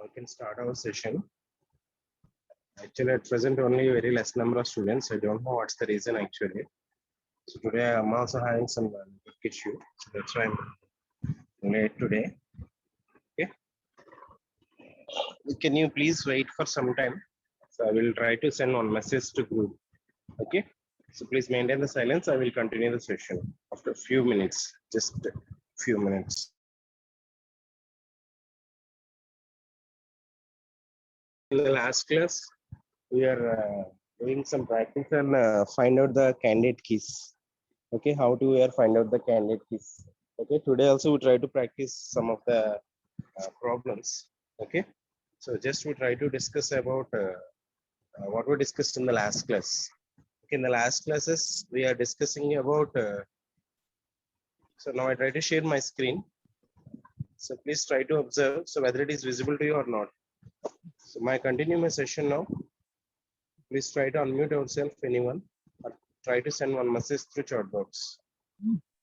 We can start our session. Actually, at present, only very less number of students. I don't know what's the reason actually. So today I'm also having some network issue. So that's why I'm late today. Okay. Can you please wait for some time? So I will try to send one message to group. Okay. So please maintain the silence. I will continue the session after a few minutes. Just a few minutes. In the last class, we are doing some practice and find out the candidate keys. Okay, how to find out the candidate keys. Okay, today also we try to practice some of the problems. Okay, so just we try to discuss about what we discussed in the last class. Okay, in the last classes we are discussing about. So now I try to share my screen. So please try to observe. So whether it is visible to you or not. So I continue my session now. Please try to unmute yourself, anyone, or try to send one message through chat box.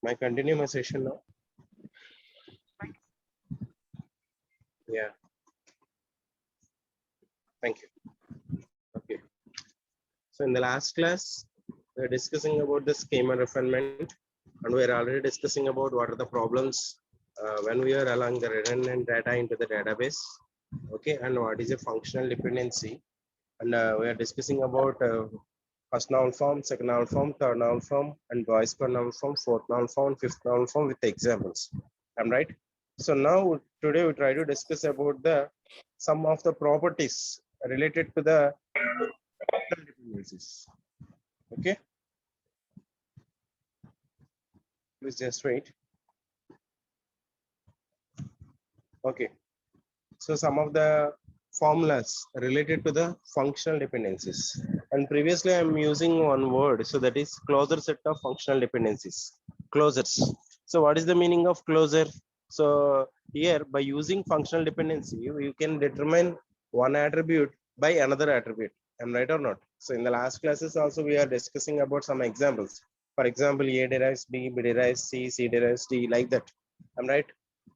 I continue my session now. Yeah. Thank you. Okay. So in the last class, we are discussing about the schema refinement, and we are already discussing about what are the problems when we are allowing the redundant data into the database. Okay, and what is a functional dependency, and we are discussing about first noun form, second noun form, third noun form, and voice per noun form, fourth noun form, fifth noun form with examples. I'm right. So now today we try to discuss about the some of the properties related to the dependencies. Okay. Please just wait. Okay. So some of the formulas related to the functional dependencies. And previously I'm using one word. So that is closure set of functional dependencies. Closures. So what is the meaning of closure? So here by using functional dependency, you can determine one attribute by another attribute. Am I right or not? So in the last classes also we are discussing about some examples. For example, A derives B, B derives C, C derives D, like that. Am I right?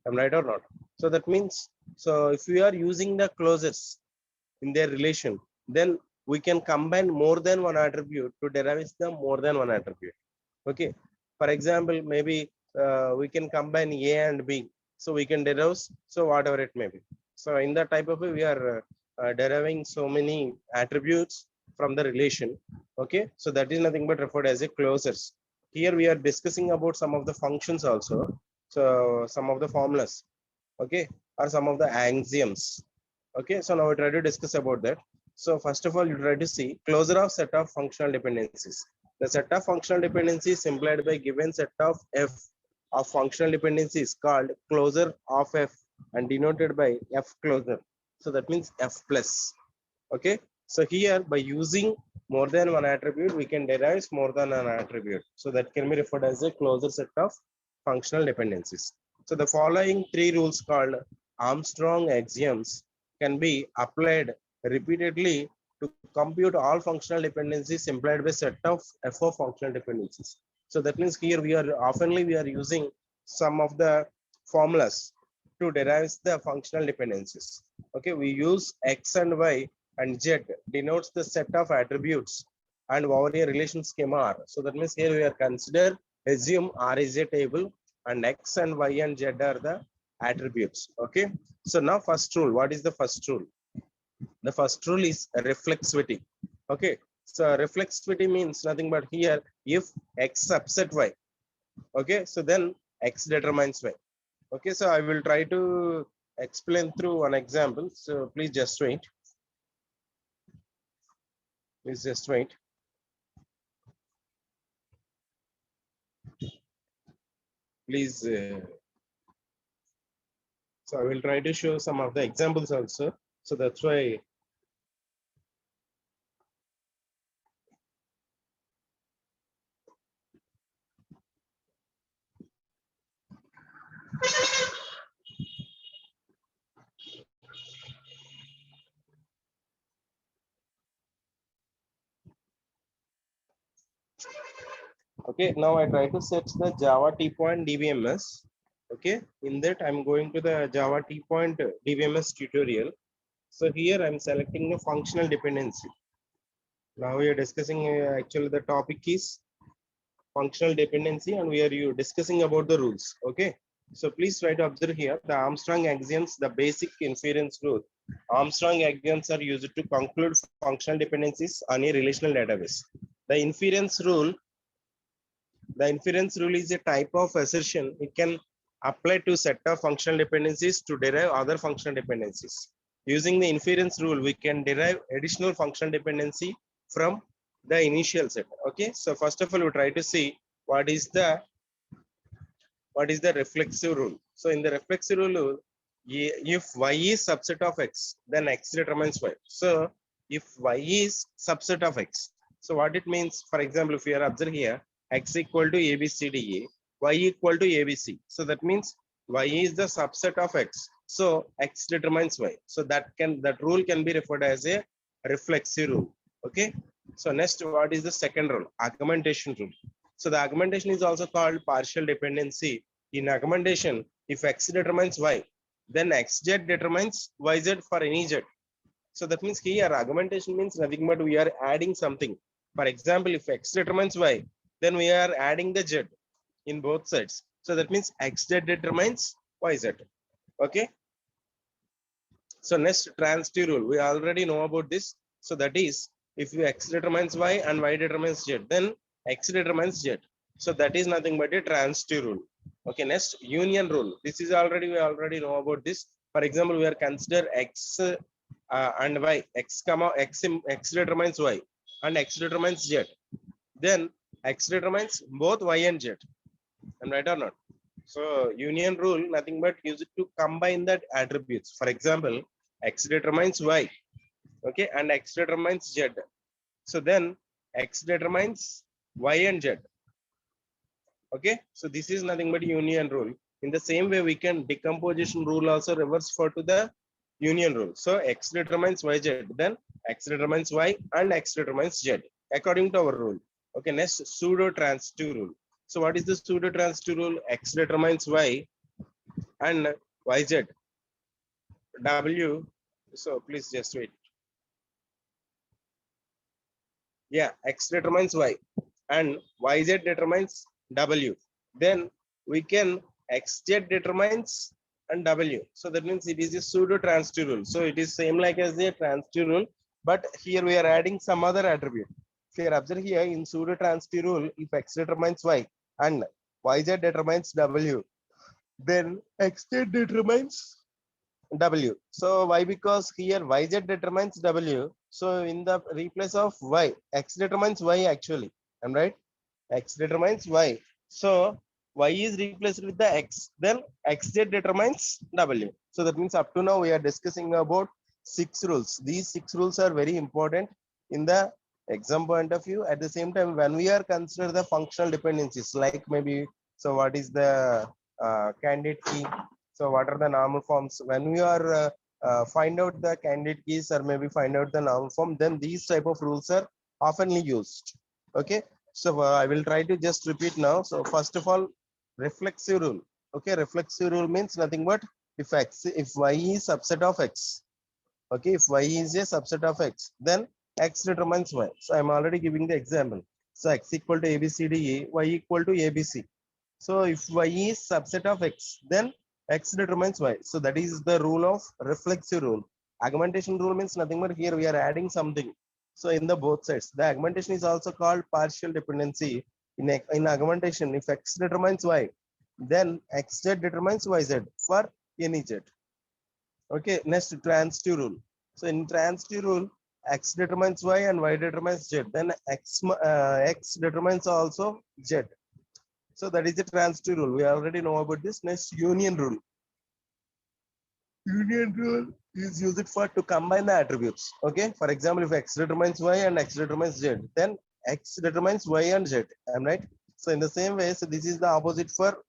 Am I right or not? So that means, so if we are using the closures in their relation, then we can combine more than one attribute to derive the more than one attribute. Okay. For example, maybe we can combine A and B, so we can derive so whatever it may be. So in that type of way, we are deriving so many attributes from the relation. Okay, so that is nothing but referred as a closures. Here we are discussing about some of the functions also. So some of the formulas, okay, or some of the axioms. Okay, so now we try to discuss about that. So first of all, you try to see closure of set of functional dependencies. The set of functional dependencies implied by given set of F of functional dependency is called closure of F and denoted by F closure. So that means F plus. Okay, so here by using more than one attribute, we can derive more than an attribute. So that can be referred as a closure set of functional dependencies. So the following three rules called Armstrong axioms can be applied repeatedly to compute all functional dependencies implied by set of F of functional dependencies. So that means here we are oftenly we are using some of the formulas to derive the functional dependencies. Okay, we use X and Y and Z denotes the set of attributes and over a relation schema R. So that means here we are consider assume R is a table and X and Y and Z are the attributes. Okay, so now first rule, what is the first rule? The first rule is reflexivity. Okay, so reflexivity means nothing but here if X subset Y, okay, so then X determines Y. Okay, so I will try to explain through one example. So please just wait. Please just wait. Please. So I will try to show some of the examples also. So that's why. Okay, now I try to set the Java T-point DBMS. Okay, in that I'm going to the Java T-Point DBMS tutorial. So here I'm selecting a functional dependency. Now we are discussing actually the topic is functional dependency, and we are discussing about the rules. Okay, so please try to observe here the Armstrong axioms, the basic inference rule. Armstrong axioms are used to conclude functional dependencies on a relational database. The inference rule is a type of assertion it can apply to set of functional dependencies to derive other functional dependencies. Using the inference rule, we can derive additional functional dependency from the initial set. Okay, so first of all, we try to see what is the reflexive rule. So in the reflexive rule, if y is subset of x, then x determines y. So if y is subset of x, so what it means, for example, if you are observing here, x equal to abcde, y equal to abc. So that means y is the subset of x. So x determines y. So that rule can be referred as a reflexive rule. Okay. So next, what is the second rule? Augmentation rule. So the augmentation is also called partial dependency. In augmentation, if x determines y, then xz determines yz for any z. So that means here augmentation means nothing but we are adding something. For example, if x determines y, then we are adding the z in both sides. So that means xz determines yz. Okay. So next, transitive rule. We already know about this. So that is, if x determines y and y determines z, then x determines z. So that is nothing but a transitive rule. Okay, next, union rule. This is we already know about this. For example, we are consider x and y, x comma x determines y and x determines z. Then x determines both y and z. Am I right or not? So union rule nothing but use it to combine that attributes. For example, x determines y, okay, and x determines z. So then x determines y and z. Okay, so this is nothing but union rule. In the same way, we can decomposition rule also reverse for to the union rule. So x determines yz, then x determines y and x determines z according to our rule. Okay, next, pseudo transitive rule. So what is the pseudo transitive rule? X determines y and yz w. So please just wait. Yeah, x determines y and yz determines w. Then we can xz determines and w. So that means it is a pseudo transitive rule. So it is same like as a transitive rule, but here we are adding some other attribute. If you observe here in pseudo transitive rule, if x determines y and yz determines w, then xz determines w. So why? Because here yz determines w. So in the replace of y, x determines y actually. I'm right. X determines y. So y is replaced with the x. Then xz determines w. So that means up to now we are discussing about 6 rules. These 6 rules are very important in the exam point of view. At the same time, when we are consider the functional dependencies, like maybe, so what is the candidate key? So what are the normal forms? When we are find out the candidate keys or maybe find out the normal form, then these type of rules are oftenly used. Okay. So I will try to just repeat now. So first of all, reflexive rule. Okay, reflexive rule means nothing but if y is subset of x. Okay, if y is a subset of x, then x determines y. So I'm already giving the example. So x equal to abcde, y equal to abc. So if y is subset of x, then x determines y. So that is the rule of reflexive rule. Augmentation rule means nothing but here we are adding something. So in the both sides, the augmentation is also called partial dependency. In augmentation, if x determines y, then xz determines yz for any z. Okay, next, transitive rule. So in transitive rule, x determines y and y determines z. Then x determines also z. So that is the transitive rule. We already know about this. Next, union rule. Union rule is used for to combine the attributes. Okay. For example, if x determines y and x determines z, then x determines y and z. I'm right. So in the same way, so this is the opposite for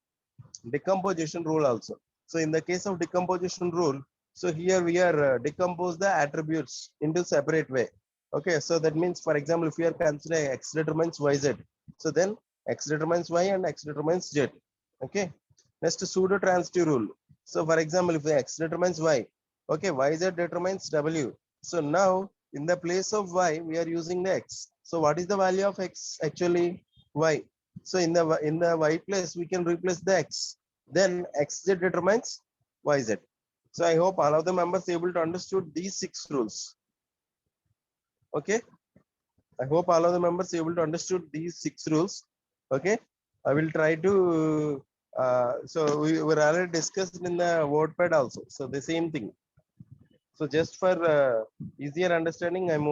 decomposition rule also. So in the case of decomposition rule, so here we are decompose the attributes into separate way. Okay. So that means, for example, if we are considering x determines yz, so then x determines y and x determines z. Okay. Next, pseudo transitive rule. So for example, if x determines y, okay, yz determines w. So now in the place of y, we are using the x. So what is the value of x? Actually y. So in the y place, we can replace the x. Then xz determines yz. So I hope all of the members able to understood these 6 rules. Okay. I hope all of the members able to understood these 6 rules. Okay. I will try to so we were already discussed in the WordPad also. So the same thing. So just for easier understanding, I'm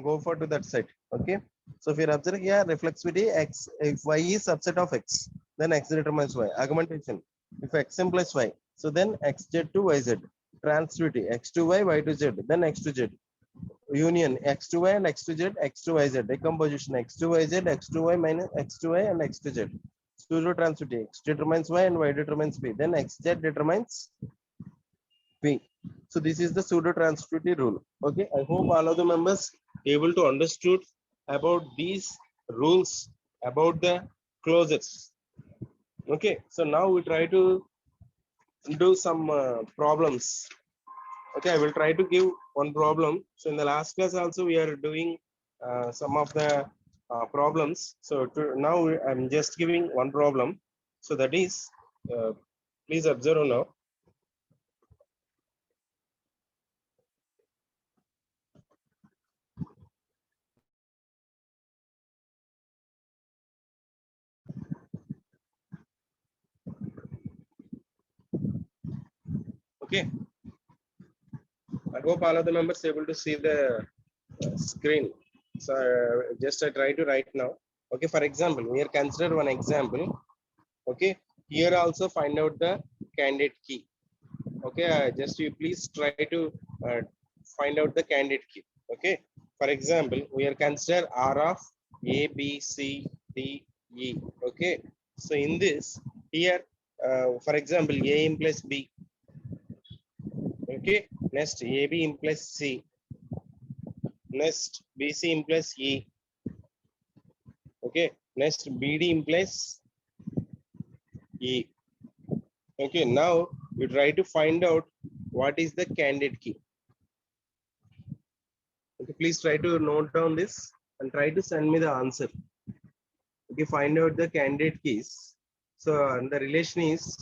go for to that side. Okay. So if you're observing here, reflexivity x, if y is subset of x, then x determines y. Augmentation, if x implies y, so then xz to yz. Transitivity, x to y, y to z, then x to z. Union, x to y and x to z, x to yz. Decomposition, x to yz, x to y minus x to y and x to z. Pseudo transitivity, x determines y and y determines p. Then xz determines p. So this is the pseudo transitivity rule. Okay, I hope all of the members able to understood about these rules about the closures. Okay, so now we try to do some problems. Okay, I will try to give one problem. So in the last class also we are doing some of the problems. So now I'm just giving one problem. So that is, please observe now. Okay, I hope all of the members able to see the screen. So just I try to write now. Okay, for example, we are consider one example. Okay, here also find out the candidate key. Okay, just you please try to uh, find out the candidate key. Okay, for example, we are consider R of A, B, C, D, E. Okay, so in this here, for example, A implies B. Okay, next AB implies C. Next BC implies E. Okay, next BD implies E. Okay, now you try to find out what is the candidate key. Okay, please try to note down this and try to send me the answer. Okay, find out the candidate keys. So the relation is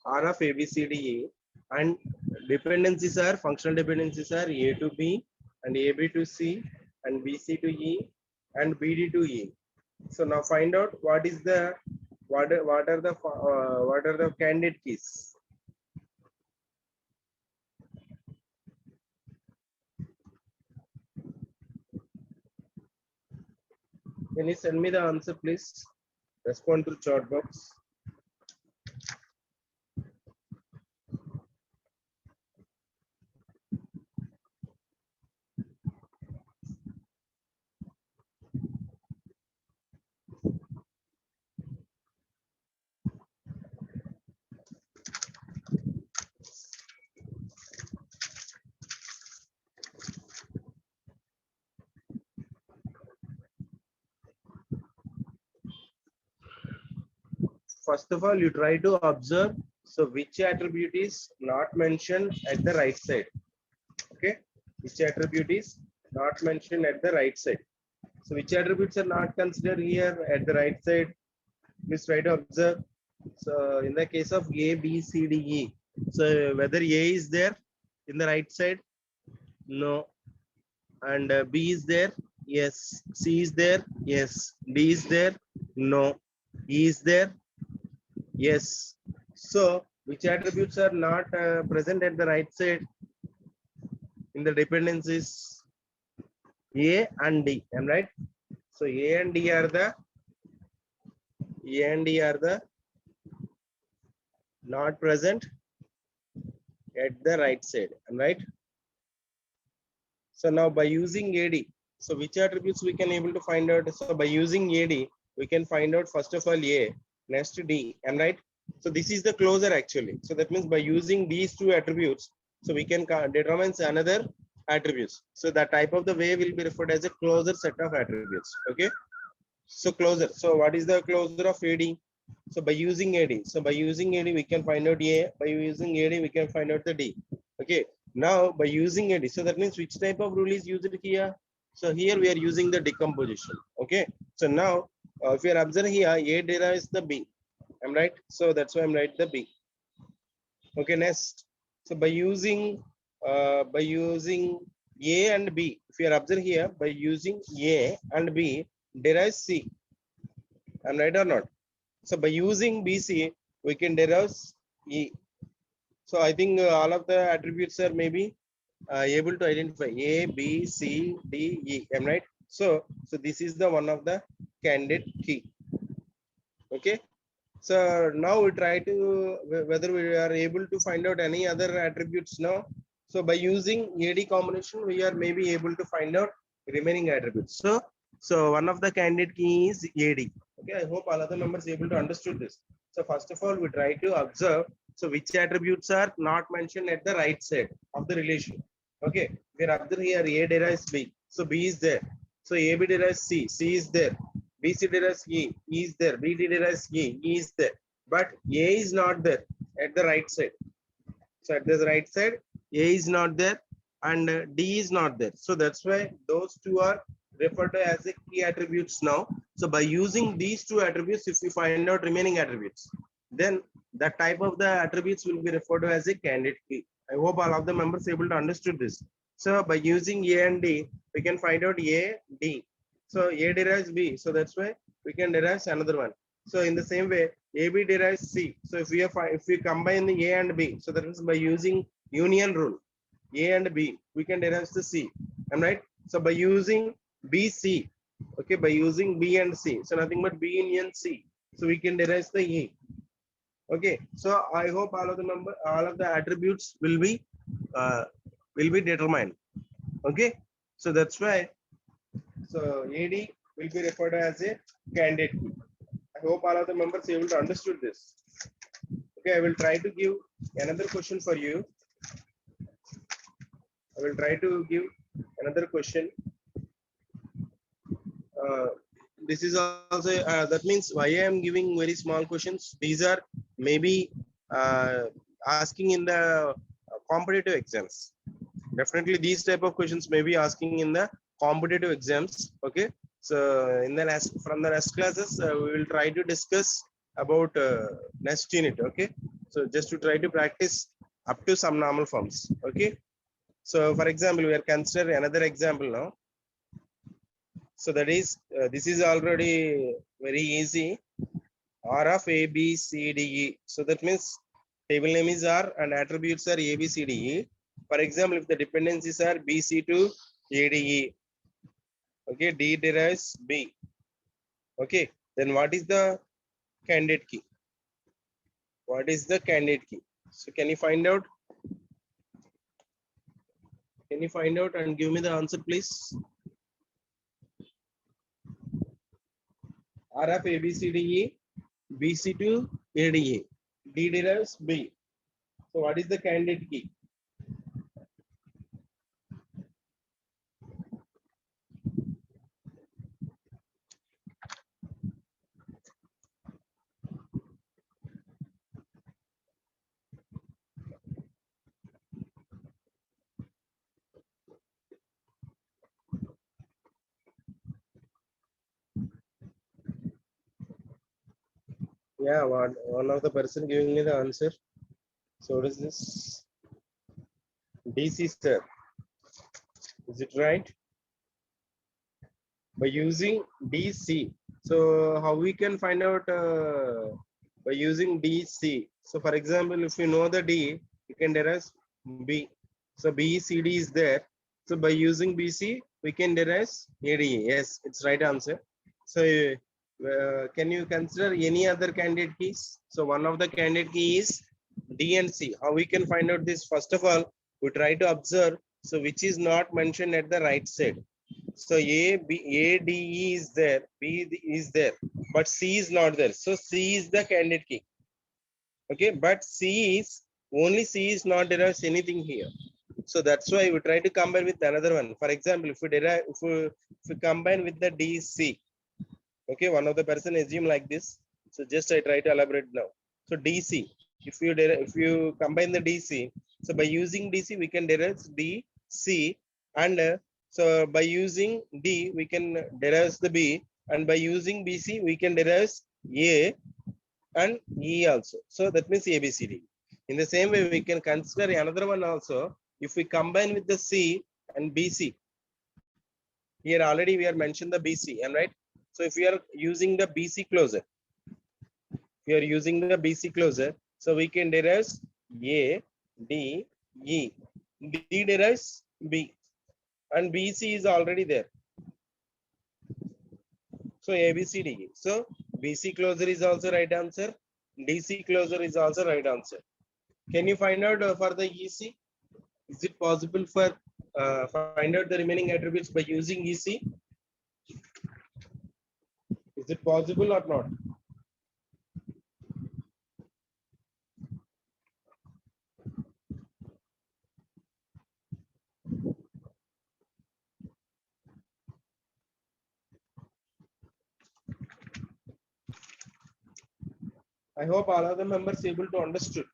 R of A, B, C, D, E, and dependencies are functional dependencies are A to B and AB to C and BC to E and BD to E. So now find out what is the what are the candidate keys. Can you send me the answer, please? Respond to chat box. First of all, you try to observe. So which attribute is not mentioned at the right side? Okay, which attribute is not mentioned at the right side? So which attributes are not considered here at the right side? Please try to observe. So in the case of A, B, C, D, E, so whether A is there in the right side? No. And B is there? Yes. C is there? Yes. D is there? No. E is there? Yes. So which attributes are not present at the right side in the dependencies? A and D. Am I right? So A and D are the not present at the right side. Am I right? So now by using AD, so which attributes we can able to find out? So by using AD, we can find out first of all A, next D. Am I right? So this is the closure actually. So that means by using these two attributes, so we can determine another attributes. So that type of the way will be referred as a closure set of attributes. Okay. So closure. So what is the closure of AD? So by using AD. So by using AD, we can find out A. By using AD, we can find out the D. Okay. Now by using AD, so that means which type of rule is used here? So here we are using the decomposition. Okay. So now if you are observing here, A derives the B. I'm right. So that's why I'm right the B. Okay. Next. So by using A and B, if you are observing here, by using A and B derives C. I'm right or not? So by using BC, we can derive E. So I think all of the attributes are maybe able to identify A, B, C, D, E. Am I right? So this is the one of the candidate key. Okay. So now we try to whether we are able to find out any other attributes now. So by using AD combination, we are maybe able to find out remaining attributes. So one of the candidate key is AD. Okay, I hope all other members able to understood this. So first of all, we try to observe. So which attributes are not mentioned at the right side of the relation. Okay, we are observing here A derives B. So B is there. So AB derives C. C is there. BC derives E is there. BD derives E is there. But A is not there at the right side. So at the right side, A is not there and D is not there. So that's why those two are referred to as the key attributes now. So by using these two attributes, if we find out remaining attributes, then the type of the attributes will be referred to as a candidate key. I hope all of the members able to understood this. So by using A and D, we can find out A, D. So A derives B. So that's why we can derive another one. So in the same way, AB derives C. So if we combine the A and B, so that is by using union rule, A and B, we can derive the C. Am I right? So by using BC, okay, by using B and C, so nothing but B union C. So we can derive the E. Okay. So I hope all of the attributes will be determined. Okay. So that's why. So AD will be referred as a candidate key. I hope all of the members able to understood this. Okay, I will try to give another question for you. I will try to give another question. This is also that means why I am giving very small questions. These are maybe asking in the competitive exams. Definitely, these type of questions may be asking in the competitive exams. Okay, so in the next classes, we will try to discuss about next unit. Okay, so just to try to practice up to some normal forms. Okay, so for example, we are consider another example now. So that is this is already very easy. R of A, B, C, D, E. So that means table name is R and attributes are A, B, C, D, E. For example, if the dependencies are B, C to A, D, E. Okay, D derives B. Okay, then what is the candidate key? What is the candidate key? So can you find out? Can you find out and give me the answer, please? R of A, B, C, D, E. B, C to A, D, E. D derives B. So what is the candidate key? Yeah, one of the person giving me the answer. So what is this? DC sir. Is it right? By using DC. So how we can find out by using DC? So for example, if you know the D, you can derive B. So BCD is there. So by using BC, we can derive ADE. Yes, it's right answer. So can you consider any other candidate keys? So one of the candidate key is D and C. How we can find out this? First of all, we try to observe. So which is not mentioned at the right side. So A, B, A, D, E is there, B is there, but C is not there. So C is the candidate key. Okay, but only C is not derives anything here. So that's why we try to combine with another one. For example, if we combine with the DC, Okay, one of the person assume like this. So just I try to elaborate now. So DC, if you combine the DC, so by using DC we can derive DC, and so by using D we can derive the B, and by using BC we can derive A and E also. So that means ABCD. In the same way, we can consider another one also. If we combine with the C and BC, here already we are mentioned the BC, and right. So if we are using the BC closure, we are using the BC closure, so we can derive A, D, E. D derives B, and BC is already there. So ABCD. So BC closure is also right answer. DC closure is also right answer. Can you find out for the EC? Is it possible for find out the remaining attributes by using EC? Is it possible or not? I hope all of the members able to understood.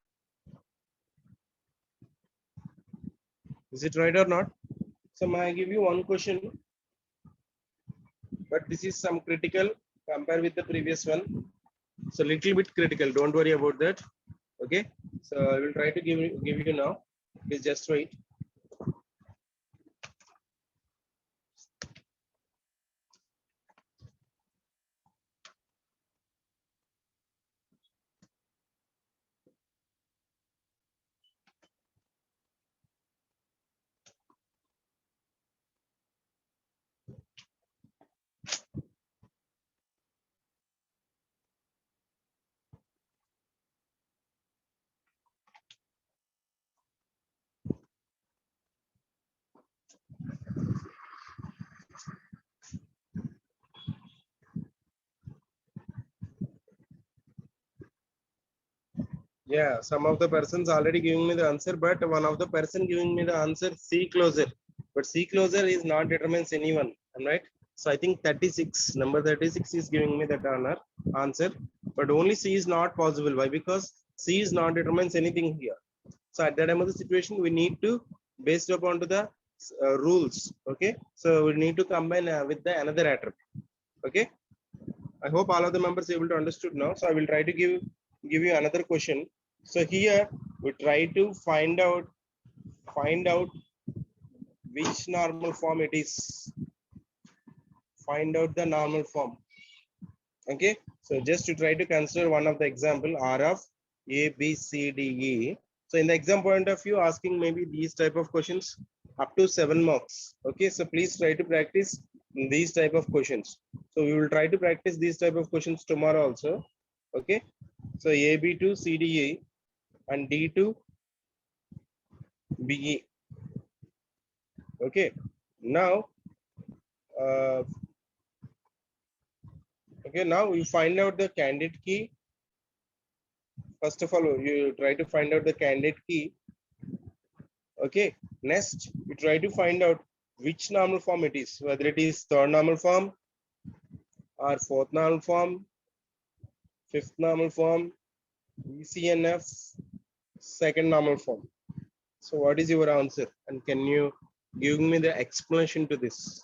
Is it right or not? So may I give you one question? But this is some critical compare with the previous one. So little bit critical. Don't worry about that. Okay. So I will try to give you now. Please just wait. Yeah, some of the persons already giving me the answer, but one of the person giving me the answer C closer. But C closer is not determines anyone. Am I right? So I think 36, number 36 is giving me that answer, but only C is not possible. Why? Because C is not determines anything here. So at that time of the situation, we need to based upon to the rules. Okay. So we need to combine with the another attribute. Okay. I hope all of the members able to understood now. So I will try to give you another question. So here we try to find out which normal form it is. Find out the normal form. Okay. So just to try to consider one of the example R of A, B, C, D, E. So in the exam point of view, asking maybe these type of questions up to 7 marks. Okay. So please try to practice these type of questions. So we will try to practice these type of questions tomorrow also. Okay. So AB to CDE and D to BE. Okay. Now, okay. Now you find out the candidate key. First of all, you try to find out the candidate key. Okay. Next, you try to find out which normal form it is, whether it is third normal form or fourth normal form, fifth normal form, ECNF, second normal form. So what is your answer? And can you give me the explanation to this?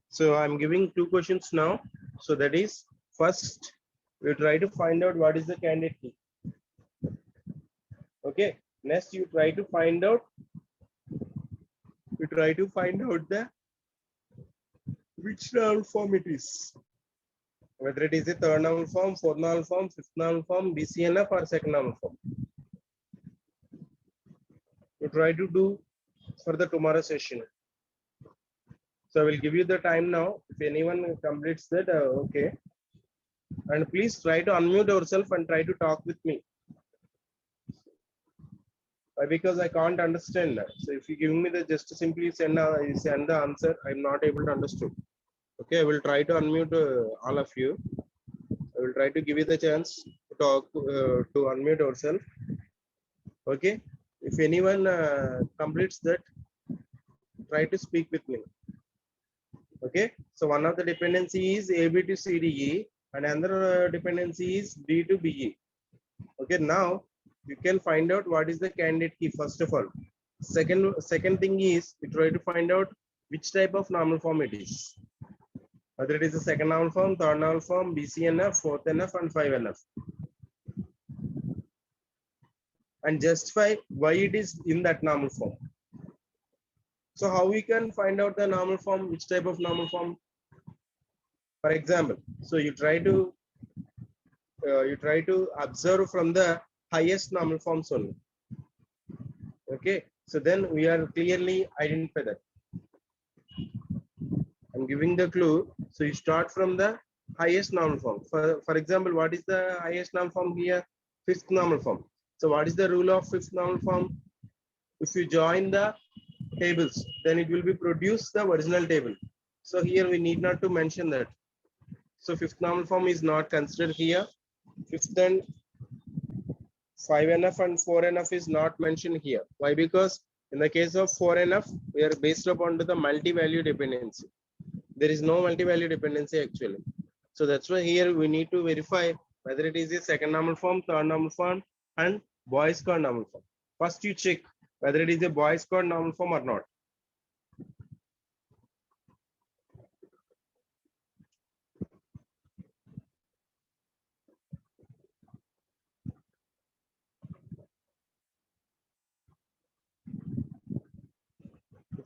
So I'm giving 2 questions now. So that is first, we try to find out what is the candidate key. Okay. Next, you try to find out. The which normal form it is. Whether it is a third normal form, fourth normal form, fifth normal form, BCNF or second normal form. You try to do for the tomorrow session. So I will give you the time now. If anyone completes that, okay. And please try to unmute yourself and try to talk with me. Because I can't understand that. So if you give me the just simply send the answer, I'm not able to understand. Okay, I will try to unmute all of you. I will try to give you the chance to talk to unmute yourself. Okay, if anyone completes that, try to speak with me. Okay, so one of the dependency is AB to CDE and another dependency is D to BE. Okay, now you can find out what is the candidate key first of all. Second thing is you try to find out which type of normal form it is. Whether it is the second normal form, third normal form, BCNF, fourth NF, and 5NF. And justify why it is in that normal form. So how we can find out the normal form, which type of normal form? For example, so you try to observe from the highest normal forms only. Okay, so then we are clearly identify that. I'm giving the clue. So you start from the highest normal form. For example, what is the highest normal form here? Fifth normal form. So what is the rule of fifth normal form? If you join the tables, then it will be produce the original table. So here we need not to mention that. So fifth normal form is not considered here. Fifth and 5NF and 4NF is not mentioned here. Why? Because in the case of 4NF, we are based upon the multi-value dependency. There is no multi-value dependency actually. So that's why here we need to verify whether it is a second normal form, third normal form, and Boy's square normal form. First you check whether it is a Boy's square normal form or not.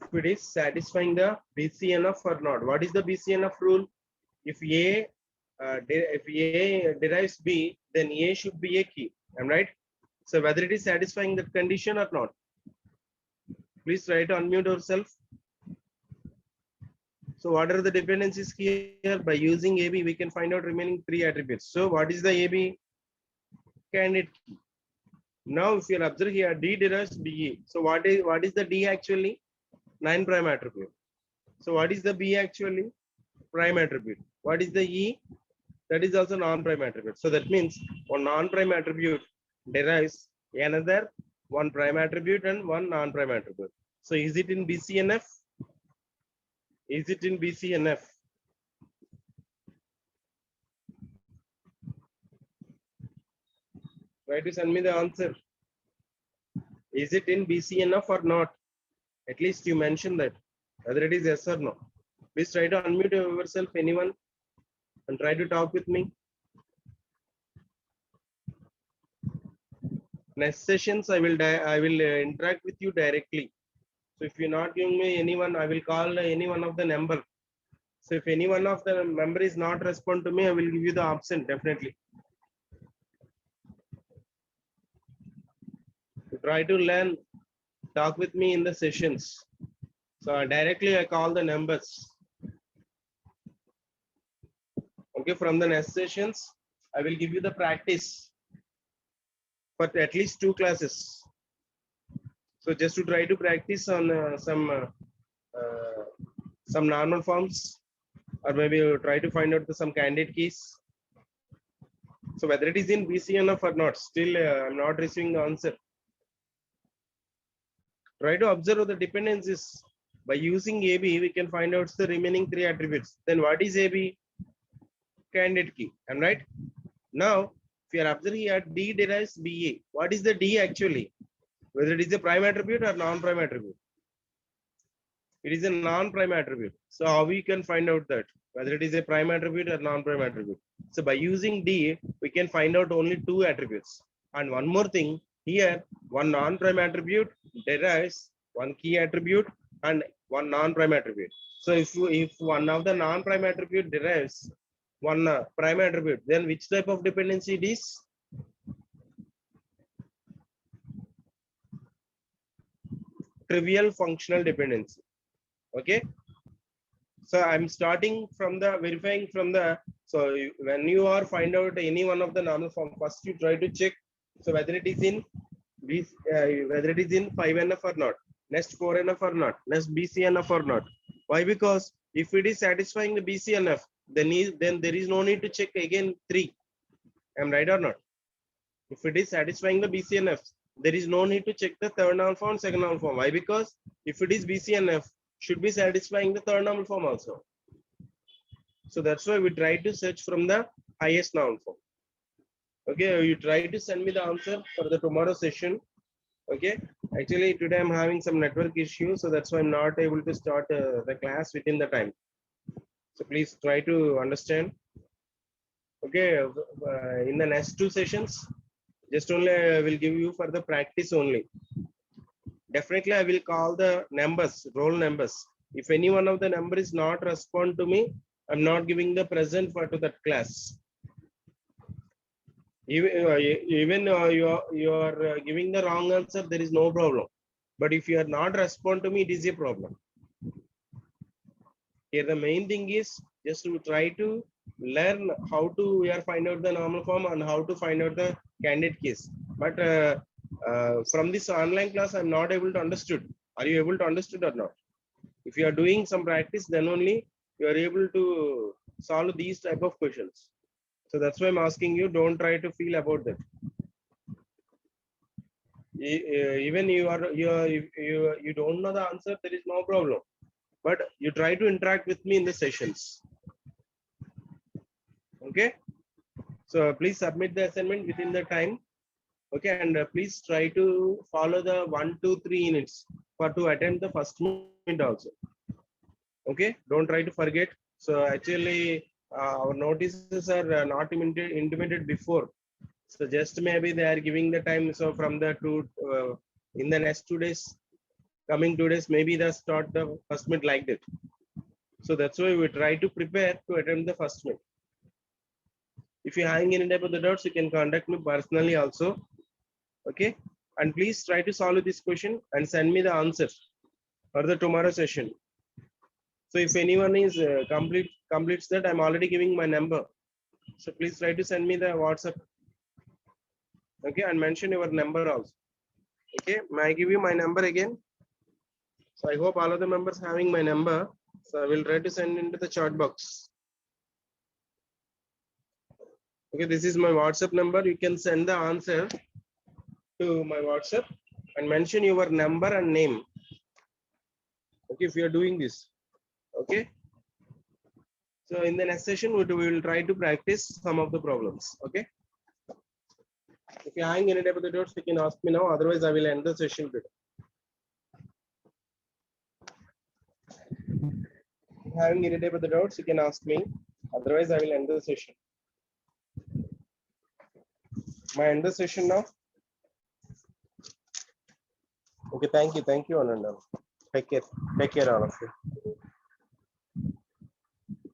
If it is satisfying the BCNF or not. What is the BCNF rule? If A derives B, then A should be a key. Am I right? So whether it is satisfying that condition or not. Please try to unmute yourself. So what are the dependencies here? By using AB, we can find out remaining three attributes. So what is the AB? Candidate key. Now if you observe here, D derives BE. So what is the D actually? 9 prime attribute. So what is the B actually? Prime attribute. What is the E? That is also non-prime attribute. So that means one non-prime attribute derives another one prime attribute and one non-prime attribute. So is it in BCNF? Is it in BCNF? Try to send me the answer. Is it in BCNF or not? At least you mentioned that. Whether it is yes or no. Please try to unmute yourself, anyone, and try to talk with me. Next sessions, I will interact with you directly. So if you're not giving me anyone, I will call any one of the number. So if any one of the member is not respond to me, I will give you the option definitely. So try to learn, talk with me in the sessions. So directly I call the numbers. Okay, from the next sessions, I will give you the practice for at least 2 classes. So just to try to practice on some normal forms, or maybe try to find out some candidate keys. So whether it is in BCNF or not, still I'm not receiving the answer. Try to observe the dependencies. By using AB, we can find out the remaining 3 attributes. Then what is AB? Candidate key. Am I right? Now, if you are observing here, D derives BA. What is the D actually? Whether it is a prime attribute or non-prime attribute. It is a non-prime attribute. So how we can find out that? Whether it is a prime attribute or non-prime attribute. So by using D, we can find out only 2 attributes. And one more thing, here, one non-prime attribute derives one key attribute and one non-prime attribute. So if one of the non-prime attribute derives one prime attribute, then which type of dependency it is? Trivial functional dependency. Okay. So I'm starting from the verifying from the, so when you are find out any one of the normal form, first you try to check so whether it is in whether it is in 5NF or not, next 4NF or not, next BCNF or not. Why? Because if it is satisfying the BCNF, then there is no need to check again 3. Am I right or not? If it is satisfying the BCNF, there is no need to check the third normal form, second normal form. Why? Because if it is BCNF, should be satisfying the third normal form also. So that's why we try to search from the highest noun form. Okay, you try to send me the answer for the tomorrow session. Okay, actually today I'm having some network issues, so that's why I'm not able to start the class within the time. So please try to understand. Okay, in the next two sessions, just only I will give you for the practice only. Definitely I will call the numbers, roll numbers. If any one of the number is not respond to me, I'm not giving the present for to that class. Even you are giving the wrong answer, there is no problem. But if you are not respond to me, it is a problem. Here the main thing is just to try to learn how to find out the normal form and how to find out the candidate case. But from this online class, I'm not able to understood. Are you able to understood or not? If you are doing some practice, then only you are able to solve these type of questions. So that's why I'm asking you, don't try to feel about that. Even you don't know the answer, there is no problem. But you try to interact with me in the sessions. Okay. So please submit the assignment within the time. Okay, and please try to follow the 1, 2, 3 units for to attempt the first minute also. Okay, don't try to forget. So actually, our notices are not intimated before. So just maybe they are giving the time. So from the two in the next 2 days, coming 2 days, maybe they start the first minute like that. So that's why we try to prepare to attempt the first minute. If you hang in type of the doubts, you can contact me personally also. Okay, and please try to solve this question and send me the answer for the tomorrow session. So if anyone is completes that, I'm already giving my number. So please try to send me the WhatsApp. Okay, and mention your number also. Okay, may I give you my number again? So I hope all of the members having my number. So I will try to send into the chat box. Okay, this is my WhatsApp number. You can send the answer to my WhatsApp and mention your number and name. Okay, if you are doing this. Okay. So in the next session, we will try to practice some of the problems. Okay. If you are having any type of the doubts, you can ask me now. Otherwise, I will end the session today. If you are having any type of the doubts, you can ask me. Otherwise, I will end the session. My end the session now. Okay. Thank you. Thank you, Ananda. Take care. Take care, all of you.